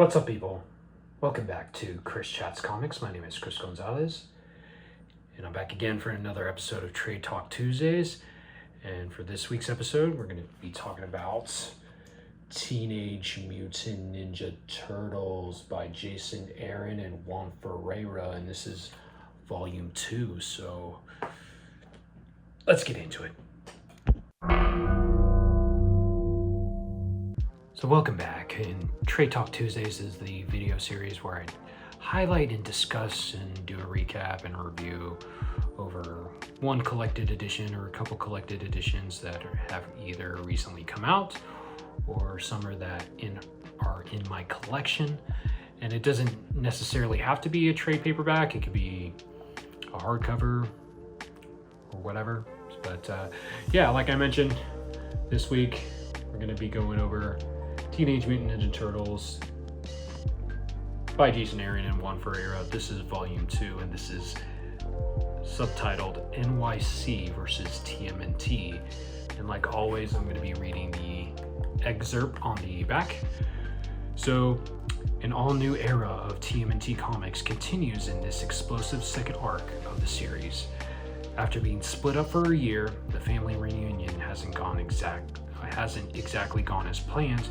What's up, people? Welcome back to Chris Chats Comics. My name is Chris Gonzalez, and I'm back again for another episode of Trade Talk Tuesdays. And for this week's episode, we're going to be talking about Teenage Mutant Ninja Turtles by Jason Aaron and Juan Ferreyra, and this is Volume 2, so let's get into it. So welcome back, and Trade Talk Tuesdays is the video series where I highlight and discuss and do a recap and a review over one collected edition or a couple collected editions that have either recently come out or some are in my collection. And it doesn't necessarily have to be a trade paperback, it could be a hardcover or whatever. But yeah, like I mentioned, this week we're going to be going over Teenage Mutant Ninja Turtles by Jason Aaron and Juan Ferreyra. This is Volume 2, and this is subtitled NYC versus TMNT. And like always, I'm going to be reading the excerpt on the back. So, an all-new era of TMNT comics continues in this explosive second arc of the series. After being split up for a year, the family reunion hasn't exactly gone as planned.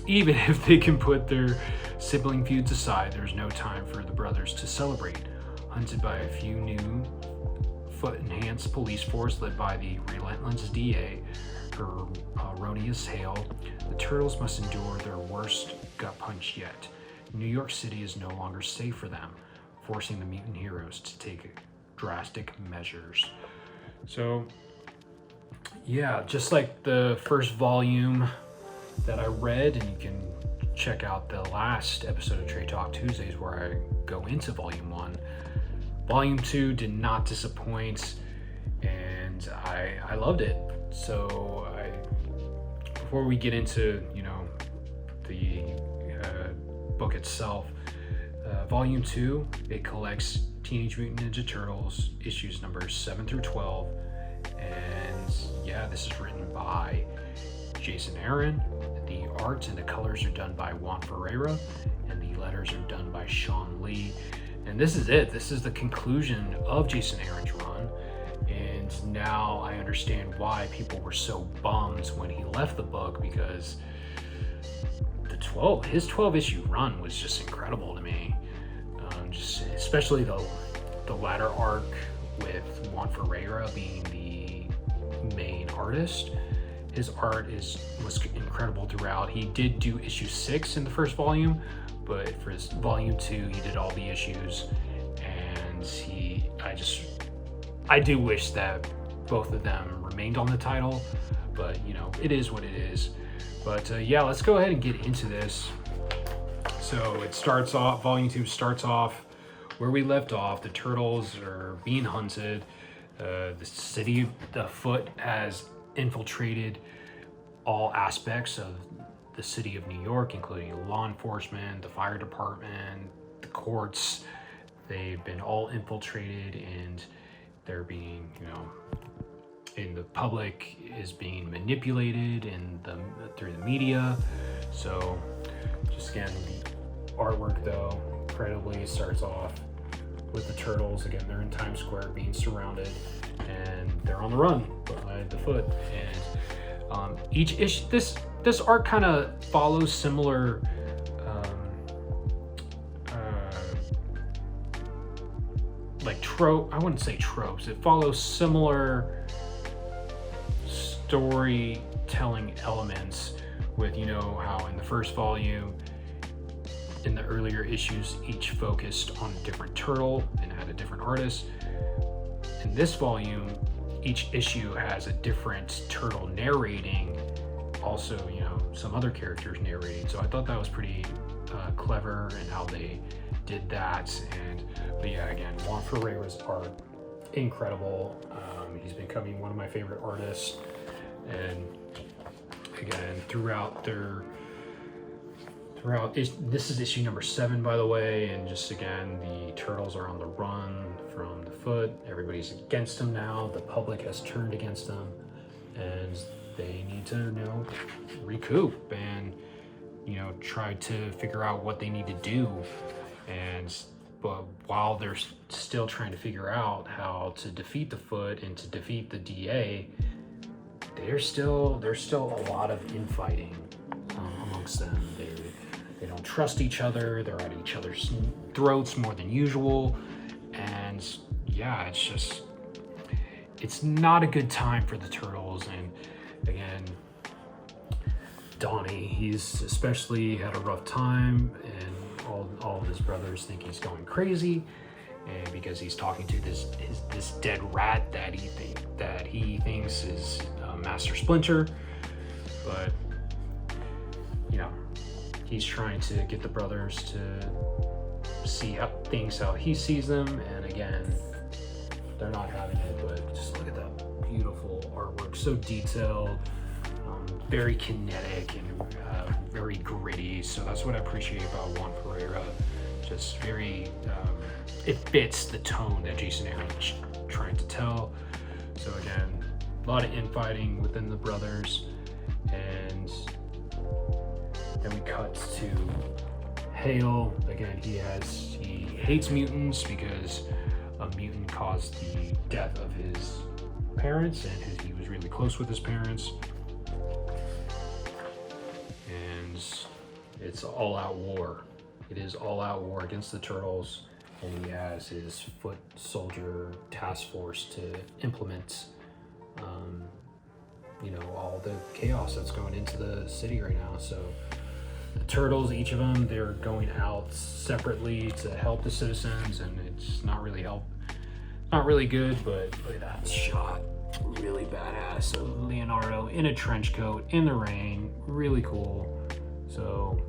Even if they can put their sibling feuds aside, there's no time for the brothers to celebrate. Hunted by a few new foot-enhanced police force led by the relentless DA, Erroneous Hale, the Turtles must endure their worst gut punch yet. New York City is no longer safe for them, forcing the mutant heroes to take drastic measures. So, yeah, just like the first volume that I read, and you can check out the last episode of Trade Talk Tuesdays where I go into Volume 1. Volume 2 did not disappoint, and I loved it. So before we get into, the book itself, Volume 2, it collects Teenage Mutant Ninja Turtles issues numbers 7 through 12. And yeah, this is written by Jason Aaron. The art and the colors are done by Juan Ferreyra, and the letters are done by Sean Lee. And this is it. This is the conclusion of Jason Aaron's run. And now I understand why people were so bummed when he left the book, because his 12-issue run was just incredible to me. Especially the latter arc with Juan Ferreyra being the main artist. His art was incredible throughout. He did do issue 6 in the first volume, but for his Volume 2, he did all the issues. And I do wish that both of them remained on the title, but it is what it is. But yeah, let's go ahead and get into this. So it starts off, Volume 2 starts off where we left off. The Turtles are being hunted. The city afoot has infiltrated all aspects of the city of New York, including law enforcement, the fire department, the courts. They've been all infiltrated, and they're being, and the public is being manipulated through the media. So just again, the artwork though, incredibly, starts off with the Turtles. Again, they're in Times Square being surrounded, and they're on the run by the foot. And each issue, this art kind of follows similar I wouldn't say tropes. It follows similar storytelling elements with, how in the first volume, in the earlier issues, each focused on a different turtle and had a different artist. In this volume, each issue has a different turtle narrating, also, some other characters narrating. So I thought that was pretty clever in how they did that. But yeah, again, Juan Ferreyra's art, incredible. He's becoming one of my favorite artists. And again, this is issue number 7, by the way, and just again, the Turtles are on the run from the foot. Everybody's against them now. The public has turned against them, and they need to recoup. And try to figure out what they need to do. But while they're still trying to figure out how to defeat the Foot and to defeat the DA, there's still a lot of infighting amongst them. They don't trust each other. They're at each other's throats more than usual. And yeah, it's not a good time for the Turtles. And again, Donnie, he's especially had a rough time, and all of his brothers think he's going crazy, and because he's talking to this dead rat that he thinks is Master Splinter. But he's trying to get the brothers to see how he sees them, and again, they're not having it. But just look at that beautiful artwork, so detailed, very kinetic, and very gritty. So that's what I appreciate about Juan Ferreyra. Just very, it fits the tone that Jason Aaron's trying to tell. So again, a lot of infighting within the brothers, and then we cut to Hale. Again, he hates mutants because a mutant caused the death of his parents, and he was really close with his parents. And it's all-out war. It is all-out war against the Turtles, and he has his foot soldier task force to implement all the chaos that's going into the city right now. So the Turtles, each of them, they're going out separately to help the citizens, and it's not really good. But look at that shot, really badass. So Leonardo in a trench coat in the rain, really cool. So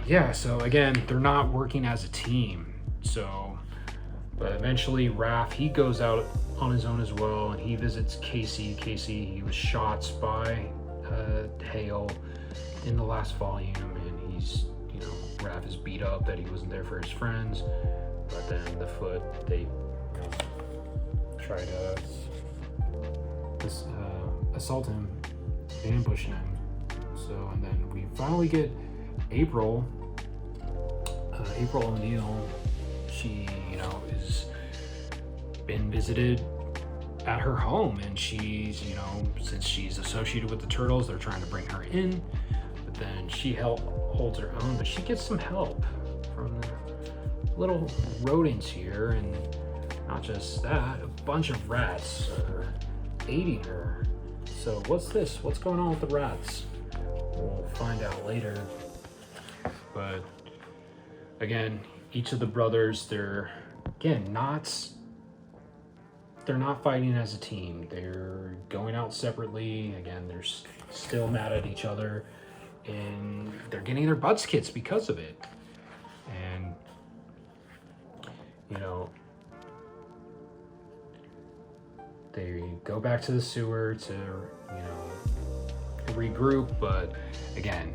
yeah, so again, they're not working as a team. But eventually Raph, he goes out on his own as well, and he visits Casey. He was shot by Hale in the last volume, and he's, Raph is beat up that he wasn't there for his friends. But then the Foot, they try to assault him, ambush him. So, and then we finally get April O'Neil. She, is been visited at her home, and she's, since she's associated with the Turtles, they're trying to bring her in, but then she holds her own, but she gets some help from the little rodents here, and not just that, a bunch of rats are aiding her. So what's this? What's going on with the rats? We'll find out later. But again, each of the brothers, they're not fighting as a team. They're going out separately. Again, they're still mad at each other, and they're getting their butts kicked because of it. And they go back to the sewer to regroup, but again,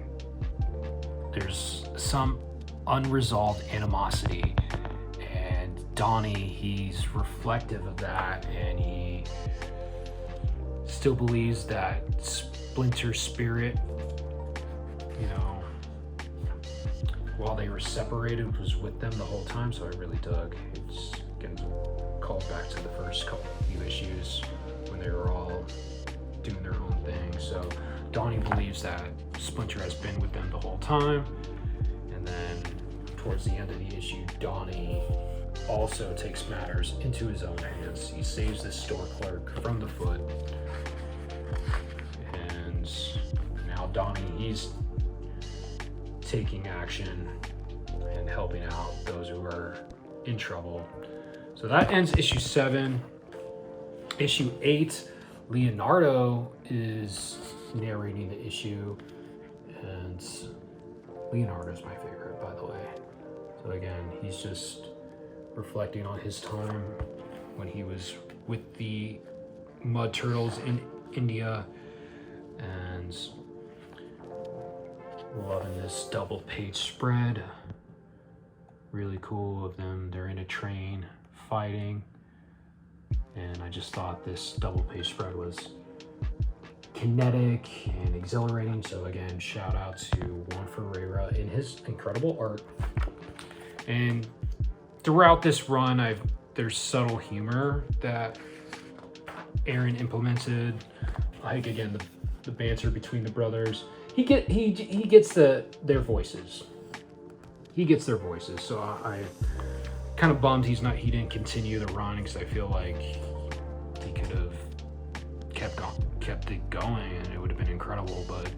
there's some unresolved animosity, and Donnie, he's reflective of that, and he still believes that Splinter's spirit, while they were separated, was with them the whole time. So I really dug. It's again calls back to the first few issues when they were all doing their own thing. So Donnie believes that Splinter has been with them the whole time. And then towards the end of the issue, Donnie also takes matters into his own hands. He saves this store clerk from the Foot. And now Donnie, he's taking action and helping out those who are in trouble. So that ends issue 7. Issue 8, Leonardo is narrating the issue, and Leonardo's my favorite, by the way. So again, he's just reflecting on his time when he was with the Mud Turtles in India, and loving this double page spread. Really cool of them. They're in a train fighting, and I just thought this double page spread was kinetic and exhilarating. So again, shout out to Juan Ferreyra in his incredible art. And throughout this run, there's subtle humor that Aaron implemented. Like again, the banter between the brothers. He gets their voices. He gets their voices. So I kind of bummed he didn't continue the run, because I feel like he could have kept it going and it would have been incredible. But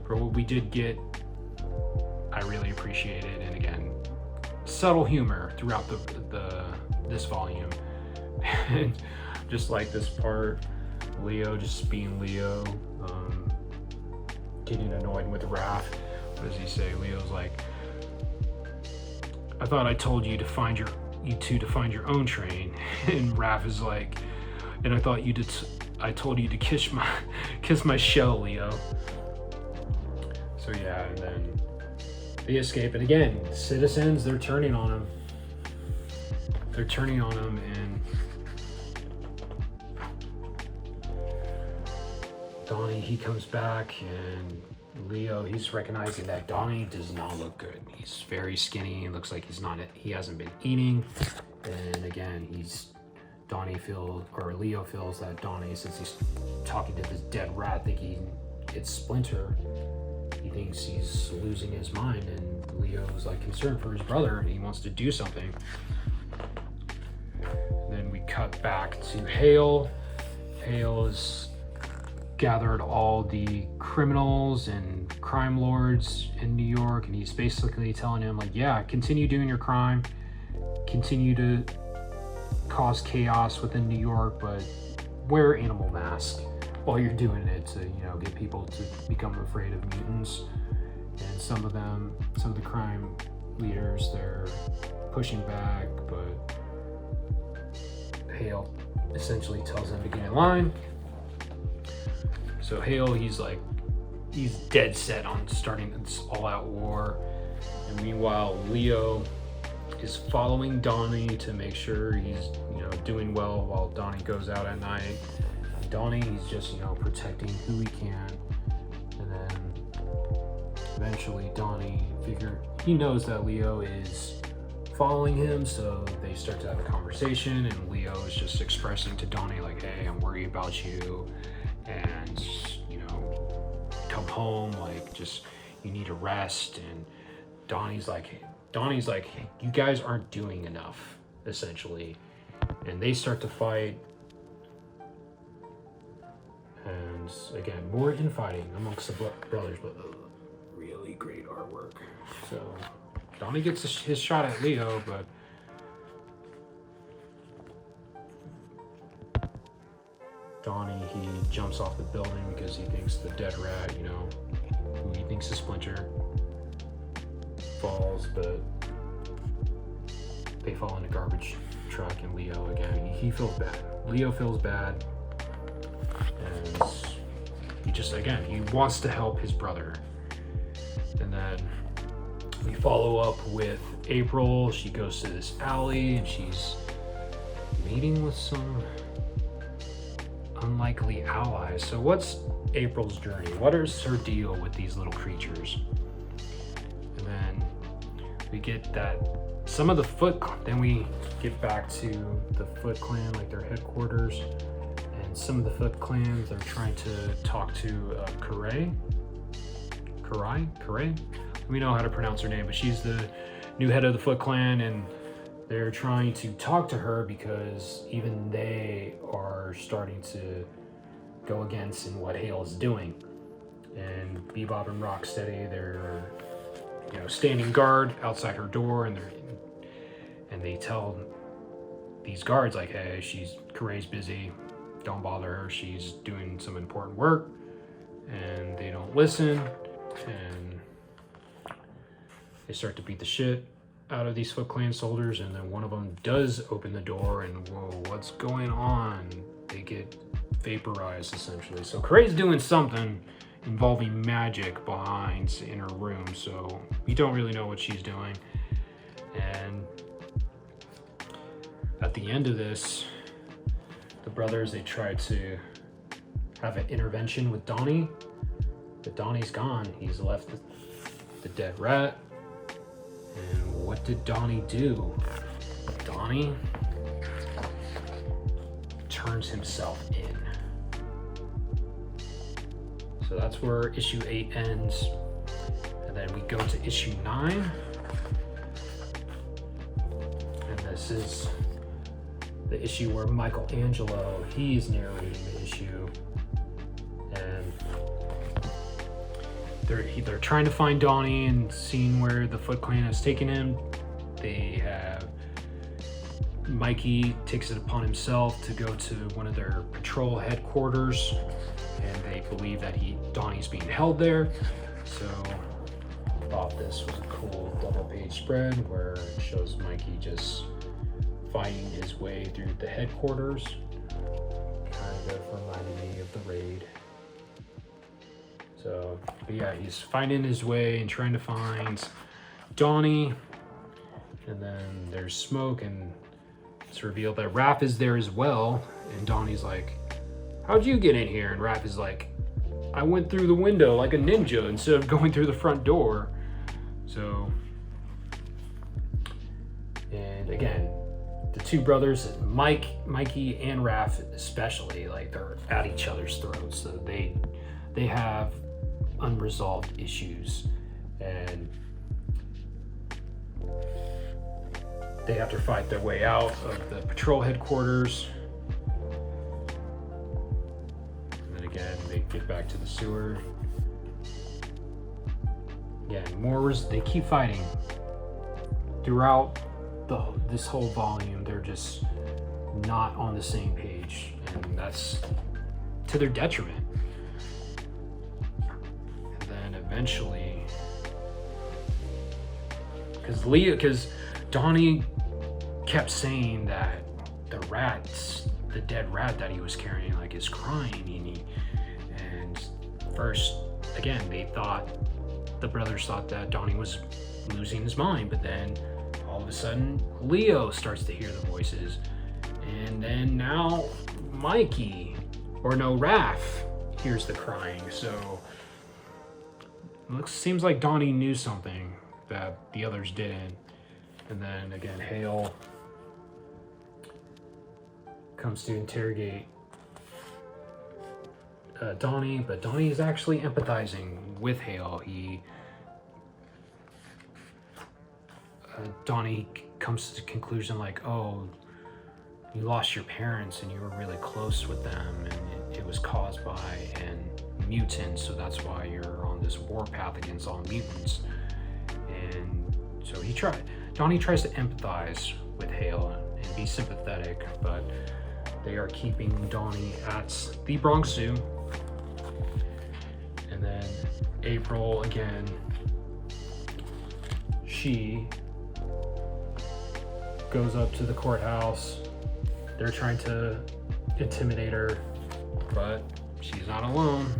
for what we did get, I really appreciate it. And again, subtle humor throughout this volume. And just like this part, Leo just being Leo, getting annoyed with Raph. What does he say? Leo's like, I thought I told you to find your own train. And Raph is like, and I thought I told you to kiss my shell, Leo. So yeah, and then they escape. And again, citizens, they're turning on him. And Donnie, he comes back, and Leo, he's recognizing that Donnie does not look good. He's very skinny. It looks like he hasn't been eating. And again, Leo feels that Donnie, since he's talking to this dead rat thinking it's Splinter, he thinks he's losing his mind. And Leo's like concerned for his brother, and he wants to do something. Then we cut back to Hale. Hale is gathered all the criminals and crime lords in New York, and he's basically telling him, like, yeah, continue doing your crime, continue to cause chaos within New York, but wear animal mask while you're doing it to, get people to become afraid of mutants. And some of the crime leaders, they're pushing back, but Hale essentially tells them to get in line. So Hale, he's dead set on starting this all-out war. And meanwhile, Leo is following Donnie to make sure he's, doing well while Donnie goes out at night. And Donnie, he's just, protecting who he can. And then eventually Donnie he knows that Leo is following him, so they start to have a conversation, and Leo is just expressing to Donnie, like, hey, I'm worried about you. And come home, like, just, you need to rest. And Donnie's like, hey, you guys aren't doing enough, essentially. And they start to fight, and again, more infighting amongst the brothers, but really great artwork. So Donnie gets his shot at Leo, but Donnie, he jumps off the building because he thinks the dead rat, who he thinks is Splinter, falls, but they fall in a garbage truck, and Leo, again, he feels bad. Leo feels bad, and he wants to help his brother. And then we follow up with April. She goes to this alley, and she's meeting with some unlikely allies. So what's April's journey? What is her deal with these little creatures? And then we get that some of the then we get back to the Foot Clan, like their headquarters, and some of the Foot Clans are trying to talk to Karai. We know how to pronounce her name, but she's the new head of the Foot Clan, and they're trying to talk to her because even they are starting to go against in what Hale is doing. And Bebop and Rocksteady, they're standing guard outside her door, and they tell these guards, like, hey, Karay's busy, don't bother her, she's doing some important work. And they don't listen, and they start to beat the shit out of these Foot Clan soldiers. And then one of them does open the door, and whoa, what's going on? They get vaporized, essentially. So Karay's doing something involving magic in her room, so we don't really know what she's doing. And at the end of this, the brothers, they try to have an intervention with Donnie, but Donnie's gone. He's left the dead rat. And what did Donnie do? Donnie turns himself in. So that's where issue 8 ends. And then we go to issue 9. And this is the issue where Michelangelo, he's narrating the issue. And they're trying to find Donnie and seeing where the Foot Clan has taken him. They have Mikey takes it upon himself to go to one of their patrol headquarters, and they believe that Donnie's being held there. So I thought this was a cool double-page spread where it shows Mikey just fighting his way through the headquarters. Kind of reminded me of the Raid. So, but yeah, he's finding his way and trying to find Donnie. And then there's smoke, and it's revealed that Raph is there as well. And Donnie's like, how'd you get in here? And Raph is like, I went through the window like a ninja instead of going through the front door. So, and again, the two brothers, Mikey and Raph especially, like they're at each other's throats. So they have unresolved issues, and they have to fight their way out of the patrol headquarters. And then again, they get back to the sewer. Again, they keep fighting throughout this whole volume. They're just not on the same page, and that's to their detriment. And then eventually, because Donnie kept saying that the dead rat that he was carrying, like, is crying, and first, again, the brothers thought that Donnie was losing his mind, but then all of a sudden Leo starts to hear the voices, and then now Raph hears the crying. So seems like Donnie knew something that the others didn't. And then again, Hale comes to interrogate Donnie, but Donnie is actually empathizing with Hale. Donnie comes to the conclusion like, oh, you lost your parents and you were really close with them, and it was caused by a mutant, so that's why you're on this warpath against all mutants. And so Donnie tries to empathize with Hale and be sympathetic, but they are keeping Donnie at the Bronx Zoo. And then April, again, she goes up to the courthouse. They're trying to intimidate her, but she's not alone.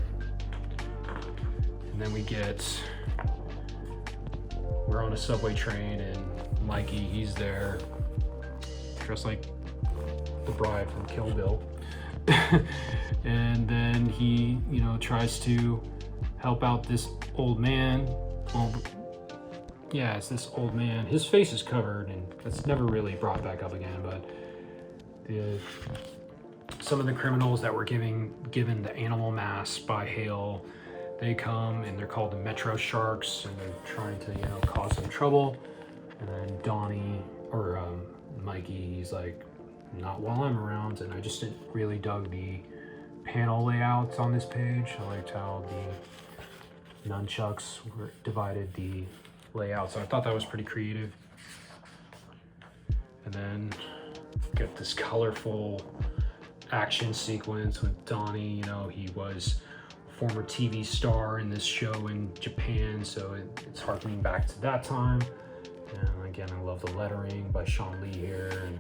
And then we're on a subway train, and Mikey, he's there, dressed like the bride from Kill Bill. And then he, tries to help out this old man. Well, yeah, it's this old man. His face is covered, and that's never really brought back up again, but some of the criminals that were given the animal mask by Hale, they come, and they're called the Metro Sharks, and they're trying to, cause some trouble. And then Donnie, or Mikey, he's like, not while I'm around. And I just didn't really dug the panel layouts on this page. I liked how the nunchucks divided the layout, so I thought that was pretty creative. And then get this colorful action sequence with Donnie. He was a former TV star in this show in Japan, so it's harkening back to that time. And again, I love the lettering by Sean Lee here, and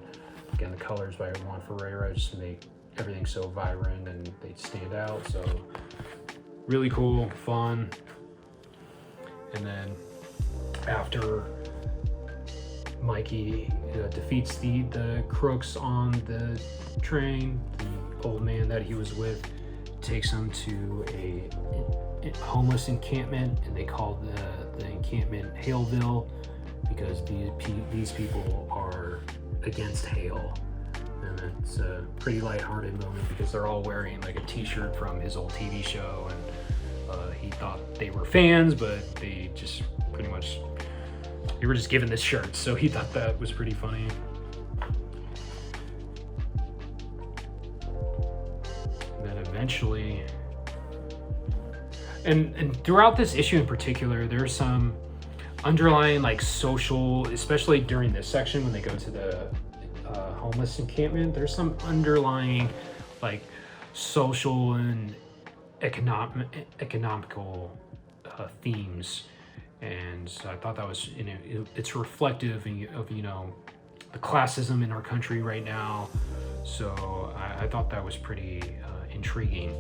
again, the colors by Juan Ferreyra just make everything so vibrant and they stand out. So really cool, fun. And then after Mikey defeats the crooks on the train, the old man that he was with takes them to a homeless encampment, and they call the encampment Haleville because these people are against Hale. And it's a pretty lighthearted moment because they're all wearing like a t-shirt from his old TV show, and he thought they were fans, but they just pretty much, they were just given this shirt, so he thought that was pretty funny. And then eventually, and throughout this issue in particular, there's some underlying like social, especially during this section when they go to the homeless encampment, there's some underlying like social and economical themes, and so I thought that was, you know, it's reflective of, you know, the classism in our country right now. So I thought that was pretty intriguing.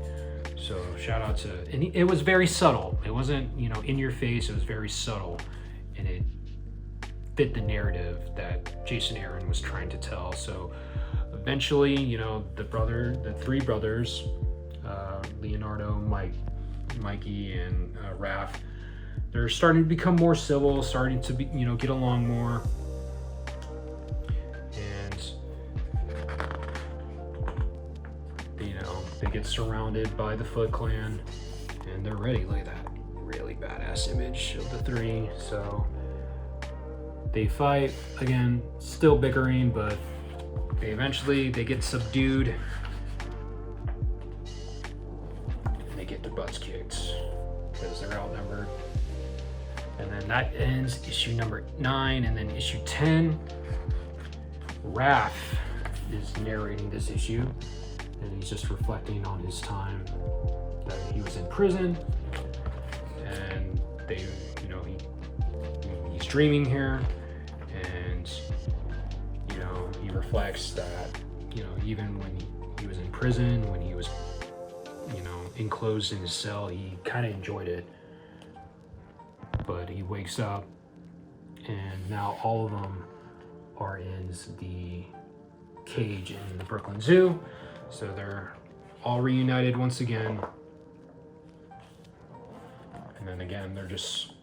So shout out to, and it was very subtle. It wasn't, you know, in your face. It was very subtle, and it fit the narrative that Jason Aaron was trying to tell. So eventually, you know, the three brothers, Leonardo, Mikey, and Raph, they're starting to become more civil, starting to be, you know, get along more. And, you know, they get surrounded by the Foot Clan, and they're ready. Look at that really badass image of the three. So they fight again, still bickering, but they eventually get subdued. Get their butts kicked because they're outnumbered. And then that ends issue number 9, and then issue 10, Raph is narrating this issue, and he's just reflecting on his time that he was in prison, and they, you know, he's dreaming here, and, you know, he reflects that, you know, even when he was in prison, when he was, you know, enclosed in his cell, he kind of enjoyed it, but he wakes up and now all of them are in the cage in the Brooklyn Zoo, so they're all reunited once again. And then again, they're just,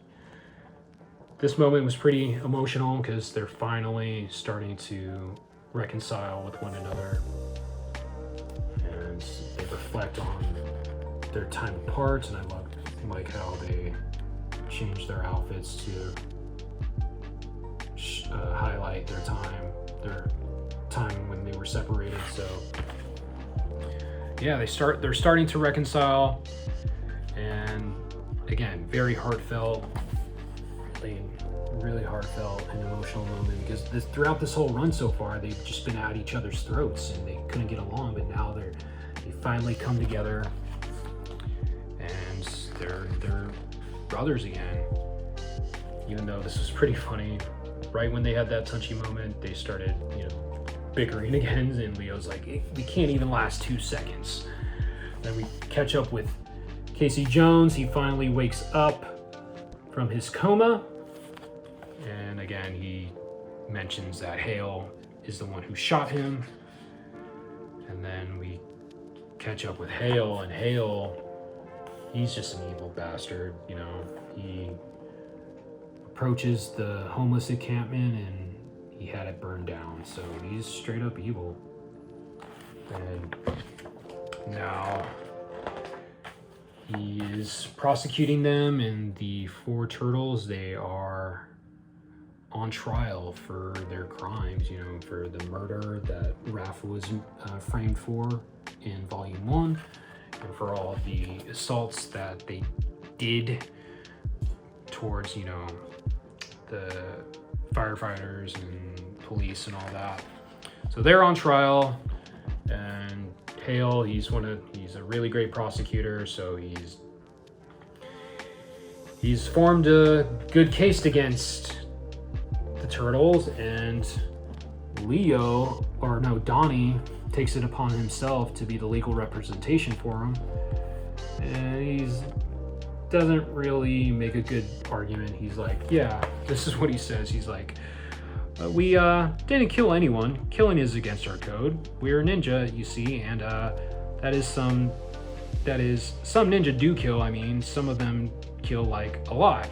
this moment was pretty emotional because they're finally starting to reconcile with one another, and they reflect on their time apart, and I like how they changed their outfits to highlight their time when they were separated. So yeah, they're starting to reconcile, and again, very heartfelt, really heartfelt and emotional moment, because throughout this whole run so far, they've just been at each other's throats and they couldn't get along, but now they finally come together, and they're brothers again. Even though this was pretty funny, right when they had that touchy moment, they started, you know, bickering again, and Leo's like, we can't even last 2 seconds. Then we catch up with Casey Jones. He finally wakes up from his coma, and again he mentions that Hale is the one who shot him. And then we catch up with Hale, and Hale, he's just an evil bastard, you know. He approaches the homeless encampment and he had it burned down, so he's straight up evil. And now he is prosecuting them, and the 4 turtles, they are on trial for their crimes, you know, for the murder that Raph was framed for in volume 1, and for all the assaults that they did towards, you know, the firefighters and police and all that. So they're on trial, and Hale, he's a really great prosecutor, so he's formed a good case against the turtles, and Donnie takes it upon himself to be the legal representation for him, and he doesn't really make a good argument. He's like, yeah, this is what he says. He's like, we didn't kill anyone. Killing is against our code. We're a ninja, you see, and that is some that is, some ninja do kill. I mean, some of them kill like a lot,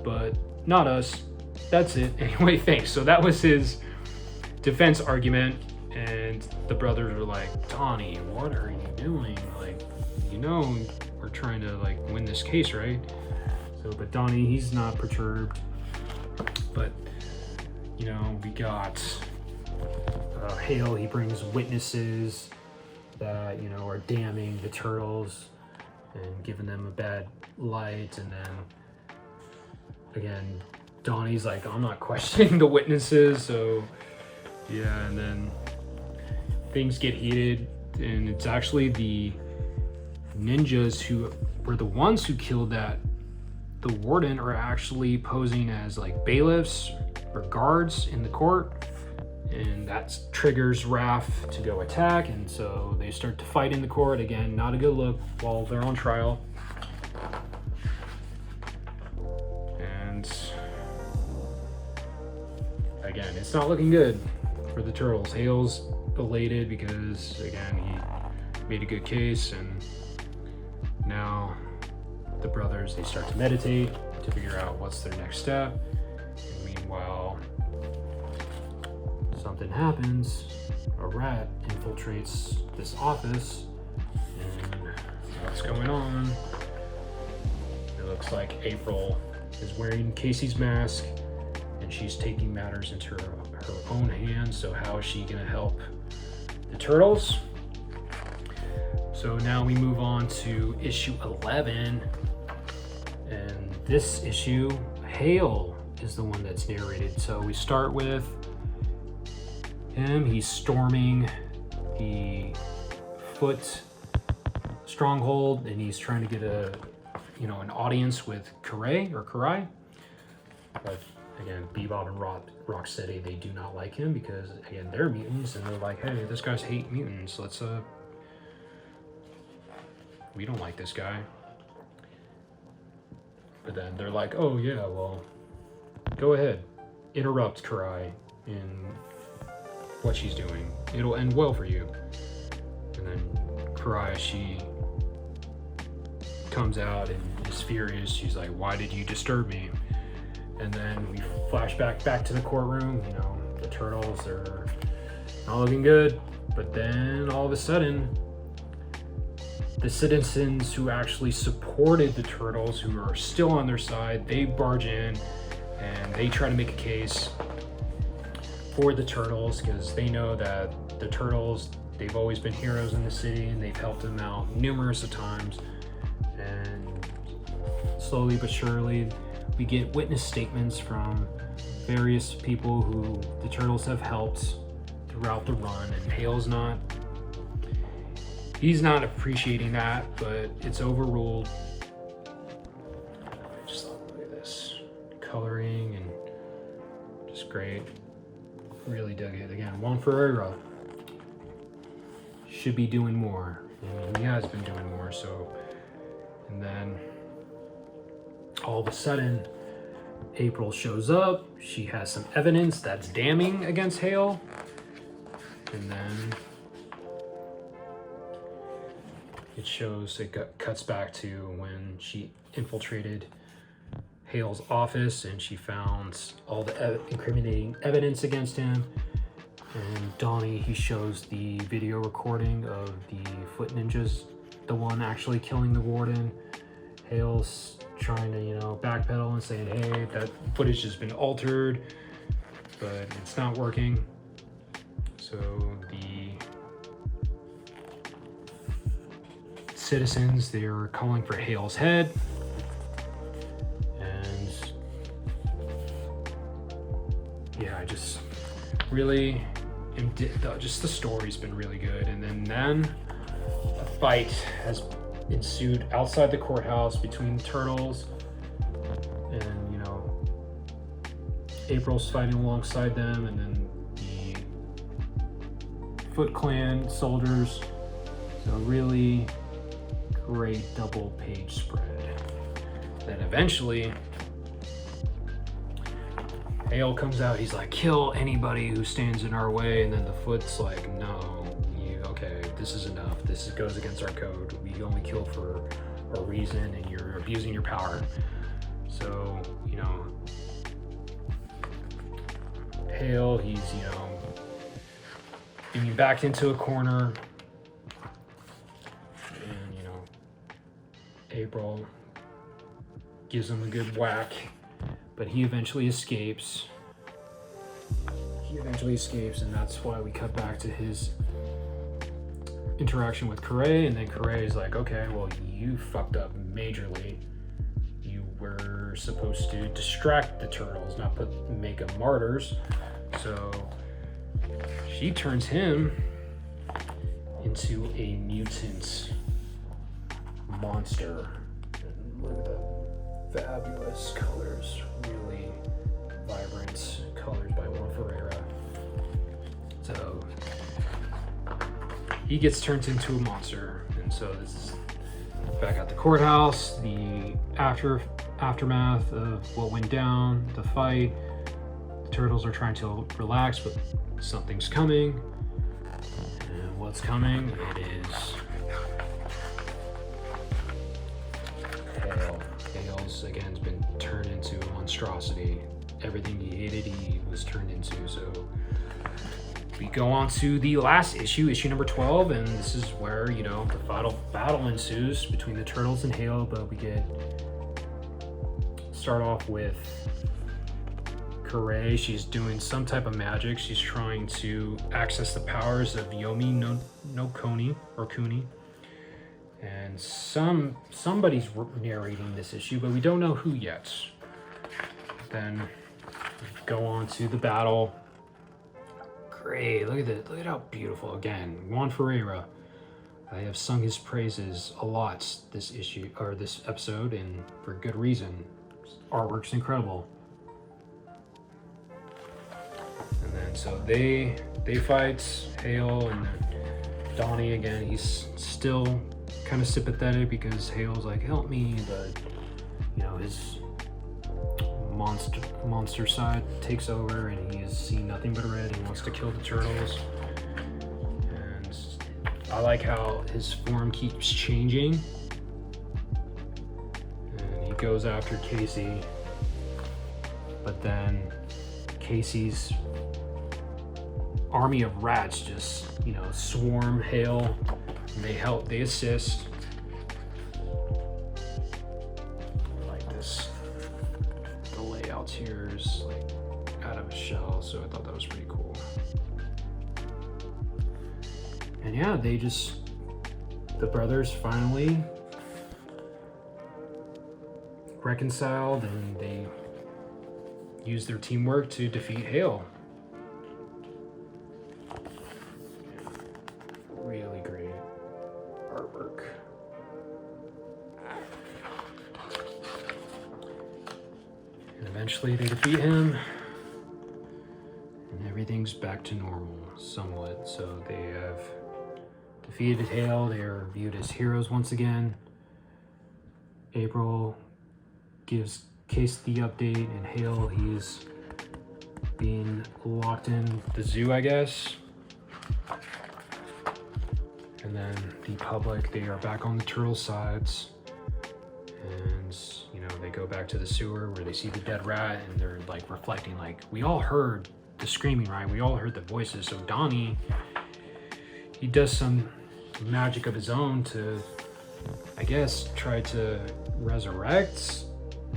but not us. That's it. Anyway, thanks. So that was his defense argument, and the brothers were like, Donnie, what are you doing? Like, you know, we're trying to like win this case, right? So, but Donnie, he's not perturbed. But, you know, we got Hale. He brings witnesses that, you know, are damning the turtles and giving them a bad light. And then again, Donnie's like, I'm not questioning the witnesses. So yeah, and then things get heated, and it's actually the ninjas who were the ones who killed the warden are actually posing as like bailiffs or guards in the court, and that triggers Raph to go attack, and so they start to fight in the court. Again, not a good look while they're on trial. And again, it's not looking good for the turtles. Hale's elated because, again, he made a good case, and now the brothers, they start to meditate to figure out what's their next step. And meanwhile, something happens. A rat infiltrates this office, and what's going on? It looks like April is wearing Casey's mask, and she's taking matters into her own hands. So how is she gonna help the turtles? So now we move on to issue 11, and this issue, Hale is the one that's narrated. So we start with him. He's storming the Foot stronghold, and he's trying to get an audience with Karai. But again, Bebop and Rocksteady, they do not like him because, again, they're mutants, and they're like, hey, this guy's hate mutants. We don't like this guy. But then they're like, oh yeah, well, go ahead, interrupt Karai in what she's doing. It'll end well for you. And then Karai, she comes out and is furious. She's like, why did you disturb me? And then we flash back to the courtroom. You know, the turtles are not looking good. But then all of a sudden, the citizens who actually supported the turtles, who are still on their side, they barge in and they try to make a case for the turtles, because they know that the turtles, they've always been heroes in the city, and they've helped them out numerous of times. And slowly but surely, we get witness statements from various people who the turtles have helped throughout the run, and he's not appreciating that, but it's overruled. Just look at this coloring, and just great. Really dug it. Again, Juan Ferreyra should be doing more. I mean, he has been doing more. So, and then all of a sudden, April shows up. She has some evidence that's damning against Hale, and then it cuts back to when she infiltrated Hale's office, and she found all the incriminating evidence against him. And Donnie, he shows the video recording of the Foot Ninjas, the one actually killing the warden. Hale's trying to, backpedal and saying, hey, that footage has been altered, but it's not working. So the citizens, they're calling for Hale's head. And yeah, I just really just the story's been really good. And then a fight has ensued outside the courthouse between the turtles, and April's fighting alongside them, and then the Foot Clan soldiers. So really great double page spread. Then eventually Hale comes out. He's like, kill anybody who stands in our way. And then the Foot's like, no, okay, this is enough. this goes against our code. We only kill for a reason, and you're abusing your power. So, you know, Hale, he's, you know, being backed into a corner. And, you know, April gives him a good whack, but he eventually escapes. And that's why we cut back to his interaction with Corey, and then Corey is like, okay, well, you fucked up majorly. You were supposed to distract the turtles, not make them martyrs. So she turns him into a mutant monster. And look at the fabulous colors, really vibrant colors by Juan Ferreyra. So he gets turned into a monster, and so this is back at the courthouse, the aftermath of what went down, the fight. The turtles are trying to relax, but something's coming. And what's coming? It is Hale. Hale's again has been turned into a monstrosity. Everything he hated, he was turned into. So we go on to the last issue number 12, and this is where, you know, the final battle ensues between the turtles and Hale. But we start off with Corey. She's doing some type of magic. She's trying to access the powers of Yomi no Kuni, and somebody's narrating this issue, but we don't know who yet. Then go on to the battle. Great, look at how beautiful. Again, Juan Ferreyra. I have sung his praises a lot this episode, and for good reason. Artwork's incredible. And then so they fight Hale, and Donnie again. He's still kind of sympathetic because Hale's like, help me, but you know, his monster side takes over, and he has seen nothing but red. He wants to kill the turtles, and I like how his form keeps changing, and he goes after Casey, but then Casey's army of rats just, you know, swarm Hale, and they assist. Here is like out of a shell, so I thought that was pretty cool. And yeah, the brothers finally reconciled, and they used their teamwork to defeat Hale. Really great artwork. Eventually they defeat him, and everything's back to normal somewhat. So they have defeated Hale. They are viewed as heroes once again. April gives Case the update, and Hale, he's being locked in the zoo, I guess. And then the public, they are back on the turtle sides. And, you know, they go back to the sewer where they see the dead rat, and they're like reflecting, like, we all heard the screaming, right? We all heard the voices. So Donnie, he does some magic of his own to, I guess, try to resurrect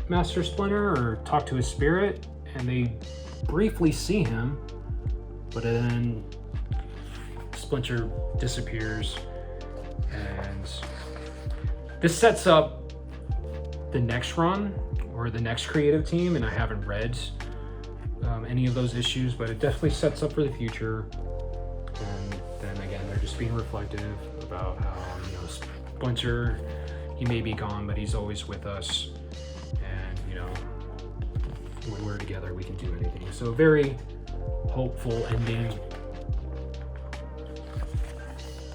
Master Splinter or talk to his spirit. And they briefly see him, but then Splinter disappears. And this sets up the next run or the next creative team, and I haven't read any of those issues, but it definitely sets up for the future. And then again, they're just being reflective about how, you know, Splinter, he may be gone, but he's always with us, and you know, when we're together we can do anything. So very hopeful ending,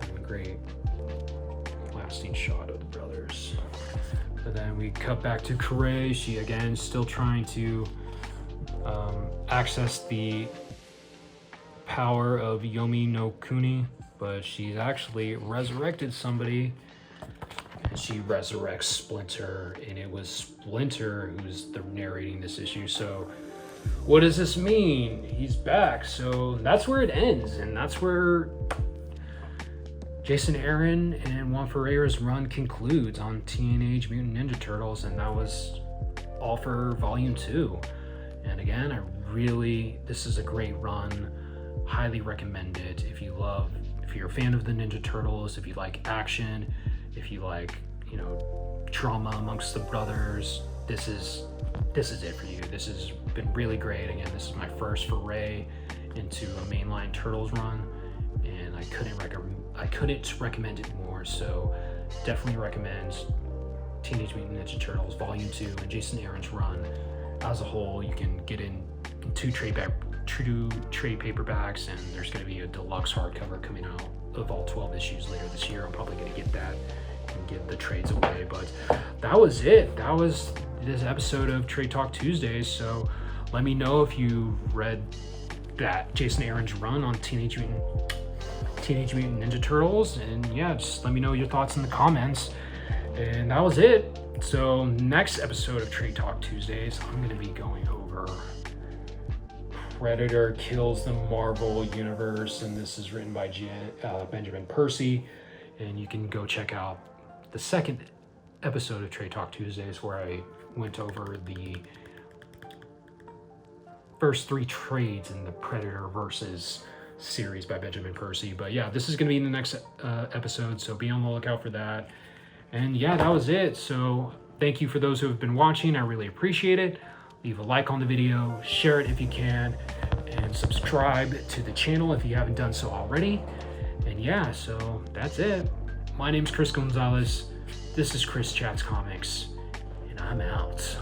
and a great lasting shot of the brothers. But then we cut back to Corey. She again still trying to access the power of Yomi no Kuni, but she's actually resurrected somebody. And she resurrects Splinter, and it was Splinter who's narrating this issue. So what does this mean? He's back. So that's where it ends, and that's where Jason Aaron and Juan Ferreyra's run concludes on Teenage Mutant Ninja Turtles, and that was all for Volume 2. And again, this is a great run. Highly recommend it if you're a fan of the Ninja Turtles, if you like action, if you like, drama amongst the brothers. This is it for you. This has been really great. Again, this is my first foray into a mainline Turtles run, and I couldn't recommend it more. So definitely recommend Teenage Mutant Ninja Turtles Volume 2 and Jason Aaron's run as a whole. You can get in two trade paperbacks, and there's going to be a deluxe hardcover coming out of all 12 issues later this year. I'm probably going to get that and give the trades away. But that was it. That was this episode of Trade Talk Tuesdays. So let me know if you read that Jason Aaron's run on Teenage Mutant Ninja Turtles, and yeah, just let me know your thoughts in the comments. And that was it. So next episode of Trade Talk Tuesdays, I'm going to be going over Predator Kills the Marvel Universe, and this is written by Benjamin Percy. And you can go check out the second episode of Trade Talk Tuesdays, where I went over the first 3 trades in the Predator versus series by Benjamin Percy. But yeah, this is going to be in the next episode, so be on the lookout for that. And yeah, that was it. So thank you for those who have been watching. I really appreciate it. Leave a like on the video, share it if you can, and subscribe to the channel if you haven't done so already. And yeah, so that's it. My name's Chris Gonzalez. This is Chris Chats Comics, and I'm out.